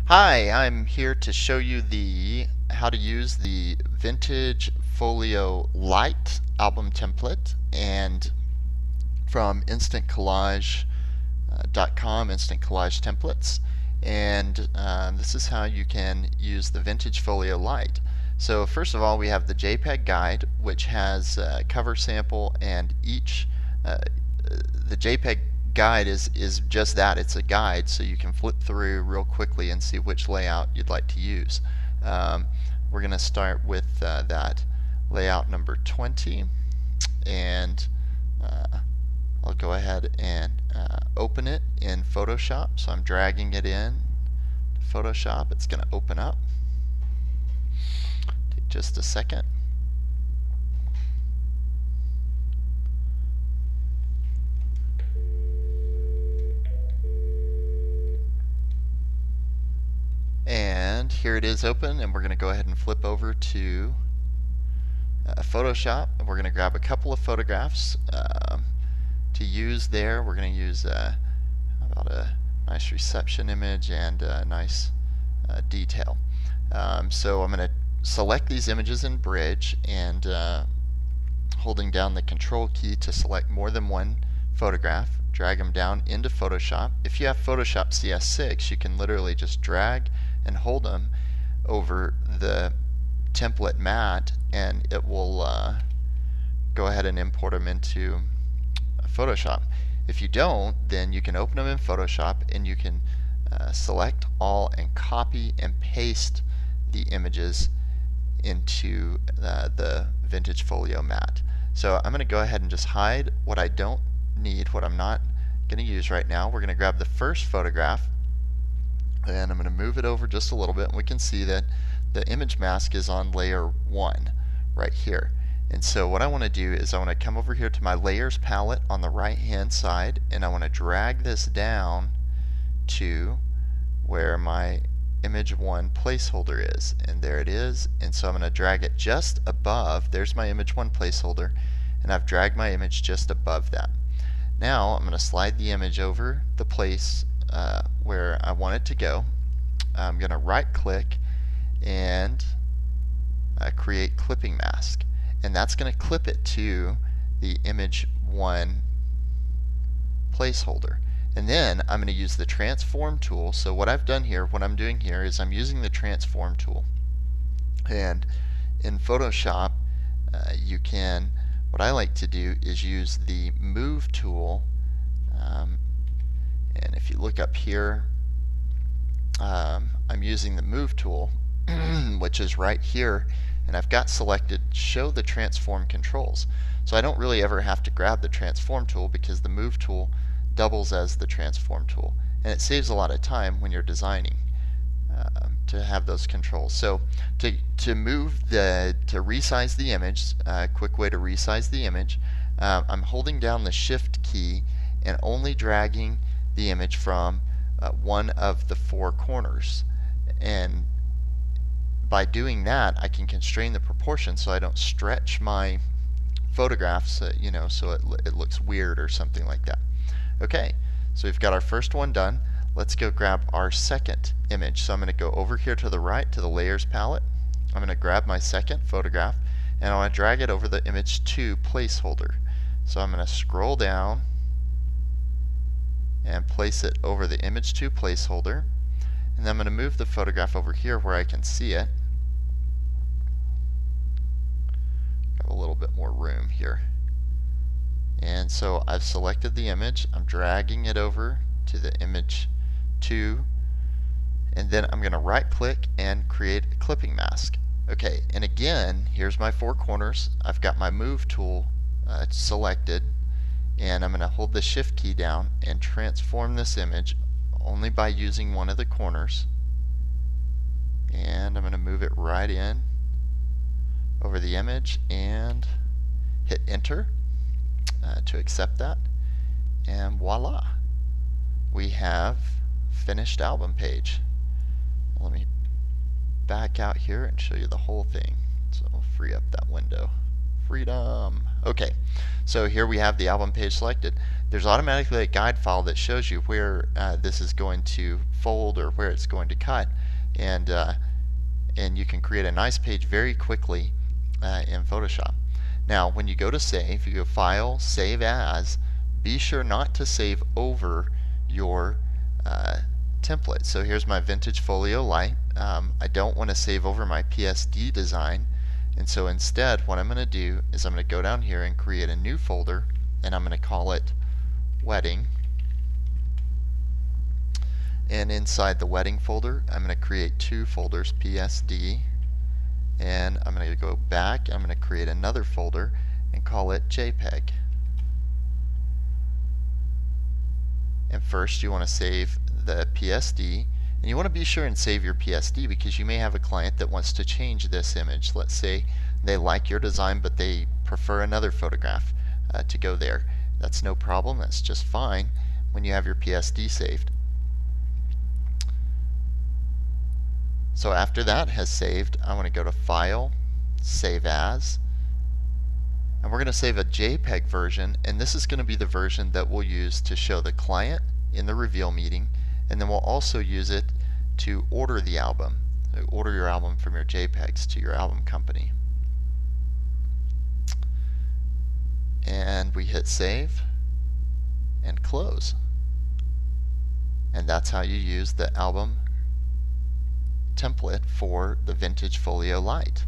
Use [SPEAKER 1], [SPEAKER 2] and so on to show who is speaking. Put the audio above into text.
[SPEAKER 1] Hi, I'm here to show you how to use the vintage Folio Light album template and from InstantCollage.com, Instant Collage templates, and this is how you can use the vintage Folio Light. So first of all, we have the JPEG guide, which has a cover sample, and the JPEG guide is just that. It's a guide, so you can flip through real quickly and see which layout you'd like to use. We're going to start with that layout number 20, and I'll go ahead and open it in Photoshop. So I'm dragging it in to Photoshop. It's going to open up. Take just a second. And here it is open, and we're going to go ahead and flip over to Photoshop, and we're going to grab a couple of photographs to use there. We're going to use about a nice reception image and a nice detail. So I'm going to select these images in Bridge, and holding down the Control key to select more than one photograph, drag them down into Photoshop. If you have Photoshop CS6, you can literally just drag and hold them over the template mat, and it will go ahead and import them into Photoshop. If you don't, then you can open them in Photoshop, and you can select all and copy and paste the images into the vintage folio mat. So I'm going to go ahead and just hide what I don't need, what I'm not going to use right now. We're going to grab the first photograph, and I'm going to move it over just a little bit, and we can see that the image mask is on layer 1 right here. And so what I want to do is I want to come over here to my layers palette on the right hand side, and I want to drag this down to where my image 1 placeholder is, and there it is. And so I'm going to drag it just above. There's my image 1 placeholder, and I've dragged my image just above that. Now I'm going to slide the image over the place where I want it to go. I'm going to right click and create clipping mask, and that's going to clip it to the image 1 placeholder. And then I'm going to use the transform tool. So what I've done here, what I'm doing here is I'm using the transform tool. And in Photoshop, what I like to do is use the move tool. And if you look up here, I'm using the move tool, which is right here, and I've got selected show the transform controls. So I don't really ever have to grab the transform tool, because the move tool doubles as the transform tool, and it saves a lot of time when you're designing to have those controls. So to resize the image, a quick way to resize the image, I'm holding down the shift key and only dragging the image from one of the 4 corners, and by doing that I can constrain the proportion so I don't stretch my photographs, so it looks weird or something like that. Okay, so we've got our first one done. Let's go grab our second image. So I'm going to go over here to the right to the layers palette. I'm going to grab my second photograph, and I want to drag it over the image 2 placeholder. So I'm going to scroll down and place it over the image 2 placeholder, and then I'm going to move the photograph over here where I can see it. Got a little bit more room here. And so I've selected the image, I'm dragging it over to the image 2, and then I'm going to right click and create a clipping mask. Okay, and again, here's my 4 corners. I've got my move tool selected, and I'm going to hold the shift key down and transform this image only by using one of the corners, and I'm going to move it right in over the image and hit enter to accept that, and voila, we have finished album page. Let me back out here and show you the whole thing. So I'll free up that window freedom. Okay, so here we have the album page selected. There's automatically a guide file that shows you where this is going to fold or where it's going to cut, and you can create a nice page very quickly in Photoshop. Now when you go to save, you go File, Save As, be sure not to save over your template. So here's my vintage folio light. I don't want to save over my PSD design, and so instead what I'm going to do is I'm going to go down here and create a new folder, and I'm going to call it Wedding. And inside the wedding folder I'm going to create two folders, PSD, and I'm going to go back, I'm going to create another folder and call it JPEG. And first you want to save the PSD, and you want to be sure and save your PSD because you may have a client that wants to change this image. Let's say they like your design but they prefer another photograph to go there. That's no problem, that's just fine when you have your PSD saved. So after that has saved, I want to go to File, Save As, and we're going to save a JPEG version, and this is going to be the version that we'll use to show the client in the reveal meeting, and then we'll also use it to order the album. So order your album from your JPEGs to your album company. And we hit save and close. And that's how you use the album template for the vintage folio light.